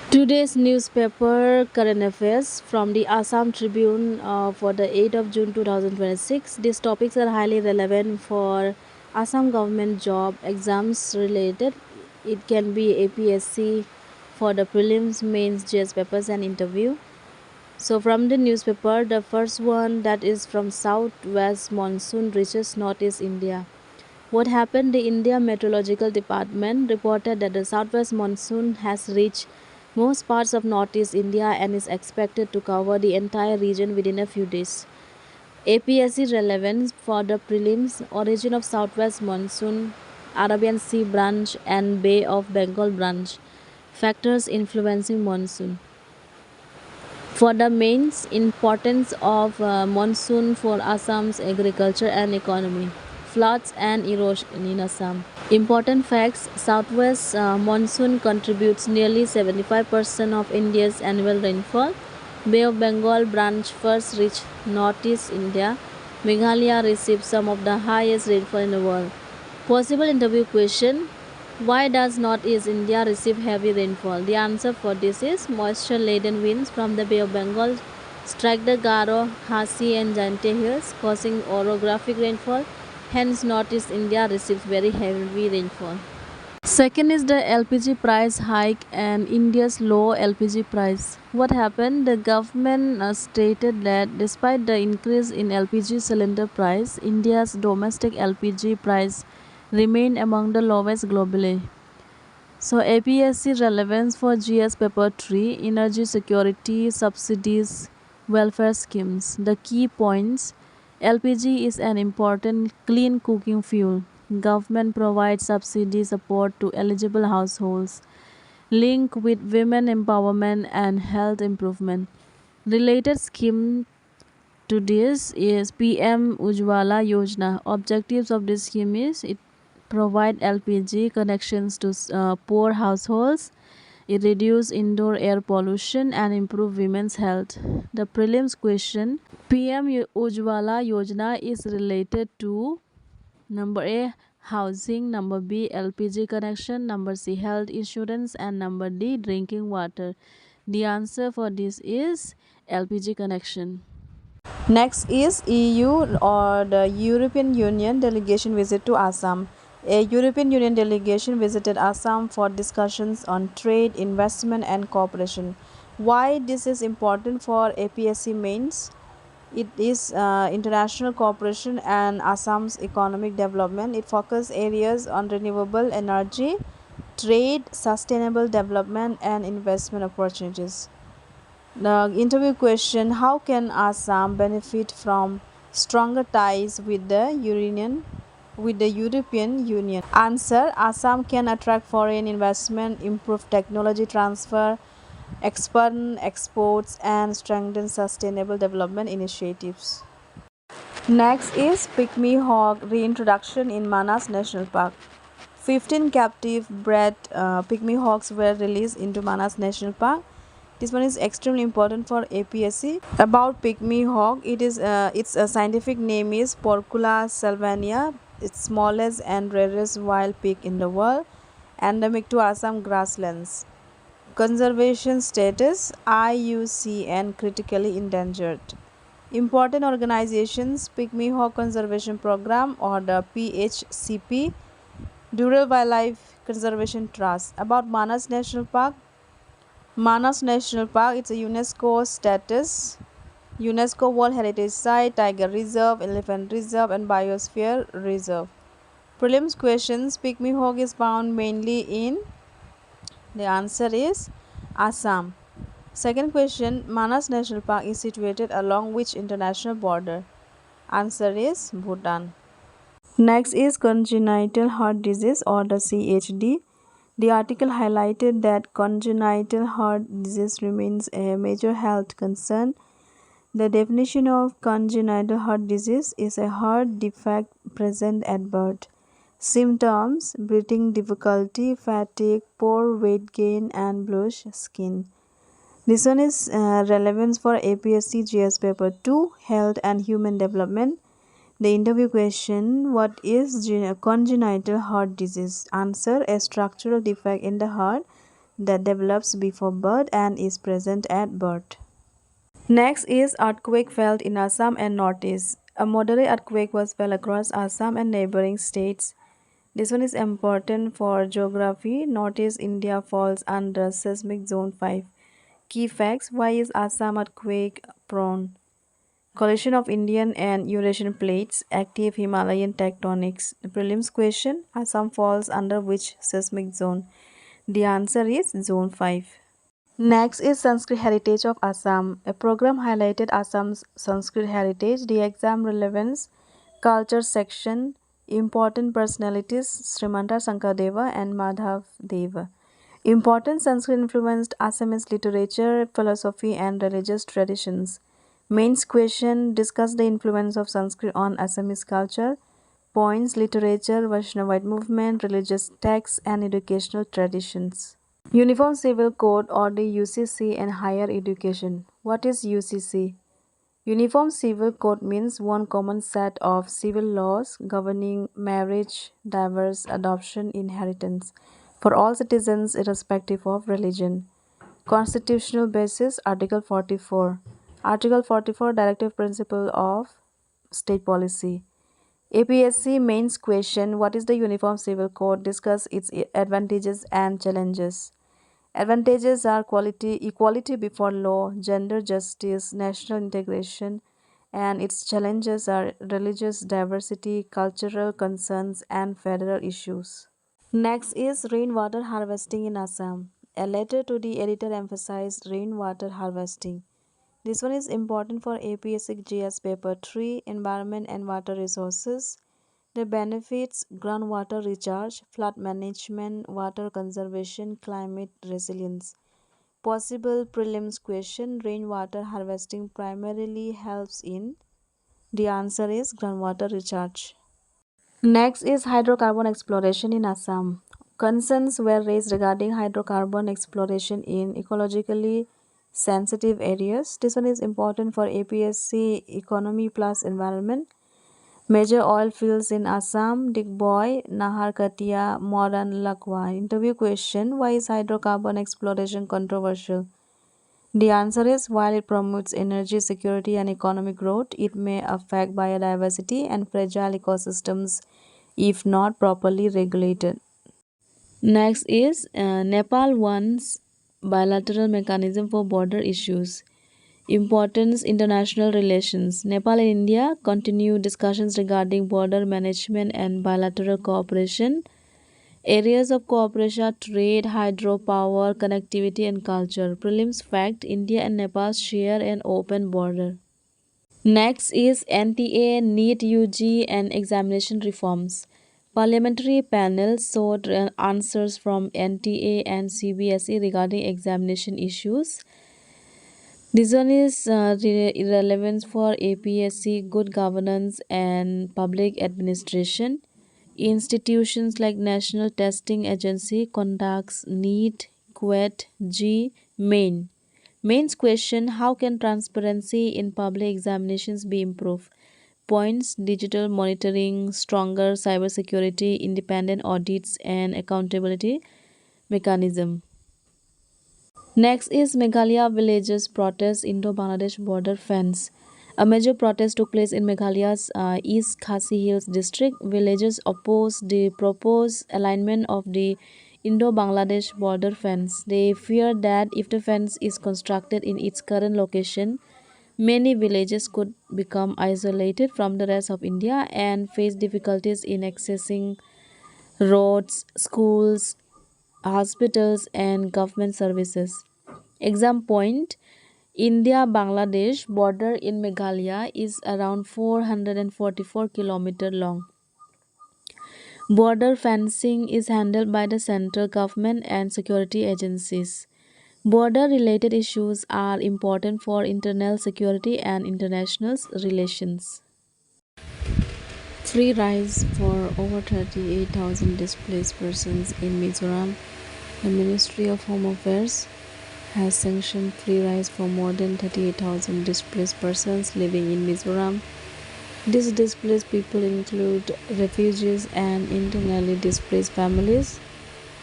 Today's newspaper current affairs from the Assam Tribune for the 8th of June 2026. These topics are highly relevant for Assam government job exams related. It can be APSC for the prelims, mains, GS papers and interview. So from the newspaper, the first one that is from southwest monsoon reaches northeast India. What happened? The India Meteorological Department reported that the southwest monsoon has reached most parts of northeast India and is expected to cover the entire region within a few days. APSC relevance for the prelims: origin of southwest monsoon, Arabian Sea branch and Bay of Bengal branch, factors influencing monsoon. For the mains, importance of monsoon for Assam's agriculture and economy, floods and erosion in Assam. Important facts: Southwest monsoon contributes nearly 75% of India's annual rainfall. Bay of Bengal branch first reached northeast India. Meghalaya receives some of the highest rainfall in the world. Possible interview question: why does Northeast India receive heavy rainfall? The answer for this is moisture laden winds from the Bay of Bengal strike the Garo, Khasi, and Jante hills, causing orographic rainfall. Hence, Northeast India receives very heavy rainfall. Second is the LPG price hike and India's low LPG price. What happened? The government stated that despite the increase in LPG cylinder price, India's domestic LPG price remained among the lowest globally. So APSC relevance for GS paper 3: energy security, subsidies, welfare schemes. The key points: LPG is an important clean cooking fuel. Government provides subsidy support to eligible households. Link with women empowerment and health improvement. Related scheme to this is PM Ujwala Yojana. Objectives of this scheme is it provide LPG connections to poor households. It reduce indoor air pollution and improve women's health. The prelims question: PM Ujwala Yojana is related to number A, housing, number B, LPG connection, number C, health insurance, and number D, drinking water. The answer for this is LPG connection. Next is EU or the European Union delegation visit to Assam. A European Union delegation visited Assam for discussions on trade, investment and cooperation. Why this is important for APSC mains? It is international cooperation and Assam's economic development. It focuses areas on renewable energy, trade, sustainable development and investment opportunities. The interview question: how can Assam benefit from stronger ties with the European Union? Answer: Assam can attract foreign investment, improve technology transfer, expand exports and strengthen sustainable development initiatives. Next is pygmy hawk reintroduction in Manas National Park. 15 captive bred pygmy hawks were released into Manas National Park. This one is extremely important for APSC. About pygmy hawk, its scientific name is Porcula sylvania. It's smallest and rarest wild pig in the world, endemic to Assam grasslands. Conservation status: IUCN critically endangered. Important organizations: Pygmy Hawk Conservation Program or the PHCP, Rural Wildlife Conservation Trust. About Manas National Park. Manas National Park, it's a UNESCO status, UNESCO World Heritage Site, Tiger Reserve, Elephant Reserve and Biosphere Reserve. Prelims questions: Pygmy hawk is found mainly in, the answer is Assam. Second question: Manas National Park is situated along which international border? Answer is Bhutan. Next is congenital heart disease or the CHD. The article highlighted that congenital heart disease remains a major health concern. The definition of congenital heart disease is a heart defect present at birth. Symptoms: breathing difficulty, fatigue, poor weight gain and bluish skin. This one is relevance for APSC GS paper 2, health and human development. The interview question: what is congenital heart disease? Answer: a structural defect in the heart that develops before birth and is present at birth. Next is earthquake felt in Assam and Northeast. A moderate earthquake was felt across Assam and neighboring states. This one is important for geography. Northeast India falls under seismic zone 5. Key facts: why is Assam earthquake prone? Collision of Indian and Eurasian plates, active Himalayan tectonics. The prelims question: Assam falls under which seismic zone? The answer is zone 5. Next is Sanskrit Heritage of Assam. A program highlighted Assam's Sanskrit heritage, the exam relevance, culture section, important personalities Srimanta Sankardeva and Madhav Deva. Important Sanskrit influenced Assamese literature, philosophy, and religious traditions. Mains question: discuss the influence of Sanskrit on Assamese culture. Points: literature, Vaishnavite movement, religious texts, and educational traditions. Uniform Civil Code or the UCC and higher education. What is UCC? Uniform Civil Code means one common set of civil laws governing marriage, divorce, adoption, inheritance for all citizens irrespective of religion. Constitutional basis Article 44. Article 44 Directive Principle of State Policy. APSC mains question: what is the Uniform Civil Code? Discuss its advantages and challenges. Advantages are equality before law, gender justice, national integration, and its challenges are religious diversity, cultural concerns, and federal issues. Next is rainwater harvesting in Assam. A letter to the editor emphasized rainwater harvesting. This one is important for APSC GS paper 3, environment and water resources. The benefits: groundwater recharge, flood management, water conservation, climate resilience. Possible prelims question: rainwater harvesting primarily helps in. The answer is groundwater recharge. Next is hydrocarbon exploration in Assam. Concerns were raised regarding hydrocarbon exploration in ecologically sensitive areas. This one is important for APSC economy plus environment. Major oil fields in Assam: Digboi, Naharkatia, Moran, Lakwa. Interview question: why is hydrocarbon exploration controversial? The answer is: while it promotes energy security and economic growth, it may affect biodiversity and fragile ecosystems if not properly regulated. Next is Nepal wants bilateral mechanism for border issues. Importance: international relations. Nepal and India continue discussions regarding border management and bilateral cooperation. Areas of cooperation are trade, hydropower, connectivity, and culture. Prelims fact: India and Nepal share an open border. Next is NTA, NEET UG, and examination reforms. Parliamentary panel sought answers from NTA and CBSE regarding examination issues. This one is relevance for APSC, good governance and public administration. Institutions like National Testing Agency conducts NEET, QUET, G, Main. Mains question: how can transparency in public examinations be improved? Points: digital monitoring, stronger cybersecurity, independent audits, and accountability mechanism. Next is Meghalaya villagers protest Indo-Bangladesh border fence. A major protest took place in Meghalaya's East Khasi Hills district. Villagers opposed the proposed alignment of the Indo-Bangladesh border fence. They fear that if the fence is constructed in its current location, many villages could become isolated from the rest of India and face difficulties in accessing roads, schools, hospitals, and government services. Exam point: India Bangladesh border in Meghalaya is around 444 km long. Border fencing is handled by the central government and security agencies. Border related issues are important for internal security and international relations. Free rides for over 38,000 displaced persons in Mizoram. The Ministry of Home Affairs has sanctioned free rides for more than 38,000 displaced persons living in Mizoram. These displaced people include refugees and internally displaced families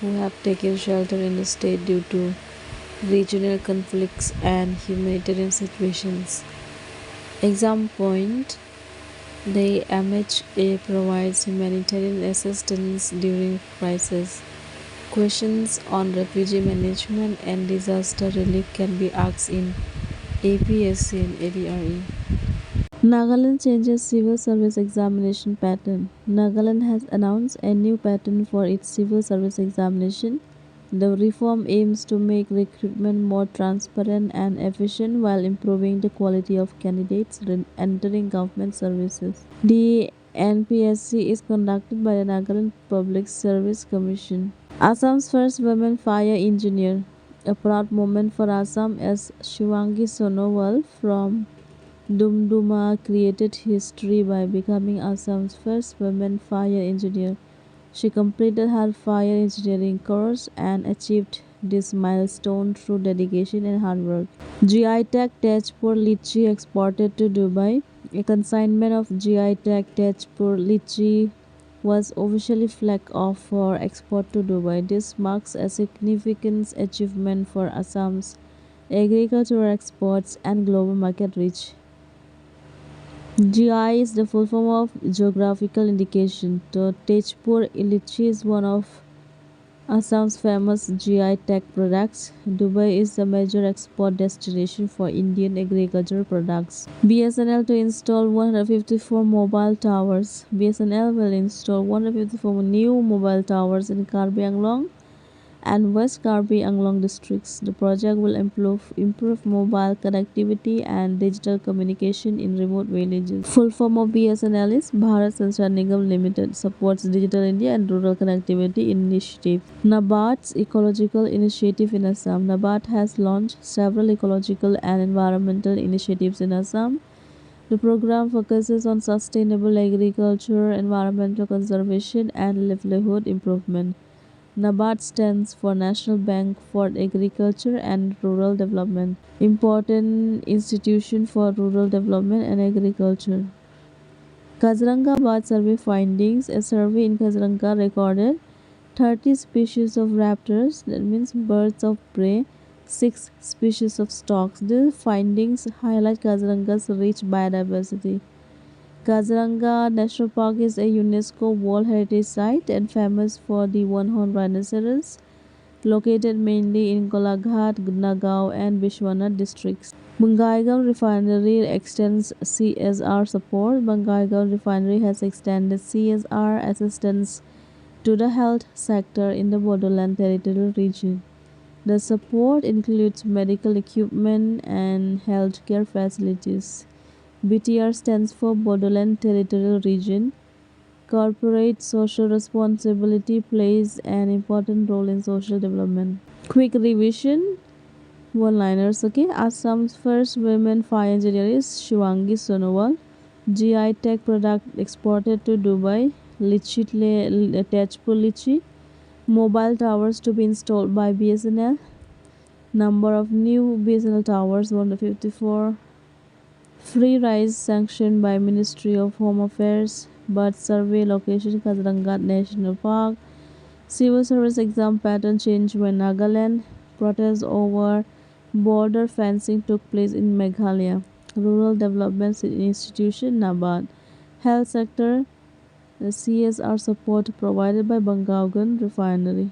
who have taken shelter in the state due to regional conflicts and humanitarian situations. Exam point: the MHA provides humanitarian assistance during crisis. Questions on refugee management and disaster relief can be asked in APSC and ADRE. Nagaland changes civil service examination pattern. Nagaland has announced a new pattern for its civil service examination. The reform aims to make recruitment more transparent and efficient while improving the quality of candidates entering government services. The NPSC is conducted by the Nagaland Public Service Commission. Assam's first women fire engineer. A proud moment for Assam as Shivangi Sonowal from Dumduma created history by becoming Assam's first woman fire engineer. She completed her fire engineering course and achieved this milestone through dedication and hard work. GI Tech Tejpur Lychee exported to Dubai. A consignment of GI Tech Tejpur Lychee was officially flagged off for export to Dubai. This marks a significant achievement for Assam's agricultural exports and global market reach. GI is the full form of geographical indication. The Tejpur lychee is one of Assam's famous GI tech products. Dubai is the major export destination for Indian agricultural products. BSNL to install 154 mobile towers. BSNL will install 154 new mobile towers in Karbi Anglong and West Karbi Anglong districts. The project will improve mobile connectivity and digital communication in remote villages. Full form of BSNL is Bharat Sanchar Nigam Limited, supports Digital India and Rural Connectivity Initiative. NABARD's Ecological Initiative in Assam. NABARD has launched several ecological and environmental initiatives in Assam. The program focuses on sustainable agriculture, environmental conservation, and livelihood improvement. NABARD stands for National Bank for Agriculture and Rural Development, important institution for rural development and agriculture. Kaziranga Bird Survey findings: a survey in Kaziranga recorded 30 species of raptors, that means birds of prey, 6 species of storks. These findings highlight Kaziranga's rich biodiversity. Kaziranga National Park is a UNESCO World Heritage Site and famous for the one-horned rhinoceros, located mainly in Golaghat, Nagaon, and Bishwanath districts. Bangaigaon Refinery extends CSR support. Bangaigaon Refinery has extended CSR assistance to the health sector in the Bodoland Territorial Region. The support includes medical equipment and healthcare facilities. BTR stands for Bodoland Territorial Region. Corporate social responsibility plays an important role in social development. Quick revision, one-liners. Okay, Assam's first women fire engineer is Shivangi Sonowal. GI Tech product exported to Dubai. Tejpur Lychee. Mobile towers to be installed by BSNL. Number of new BSNL towers 154. Free rise sanctioned by Ministry of Home Affairs. Bird survey location Kaziranga National Park. Civil service exam pattern changed by Nagaland. Protests over border fencing took place in Meghalaya. Rural Development Institution NABARD. Health sector CSR support provided by Bangaugan Refinery.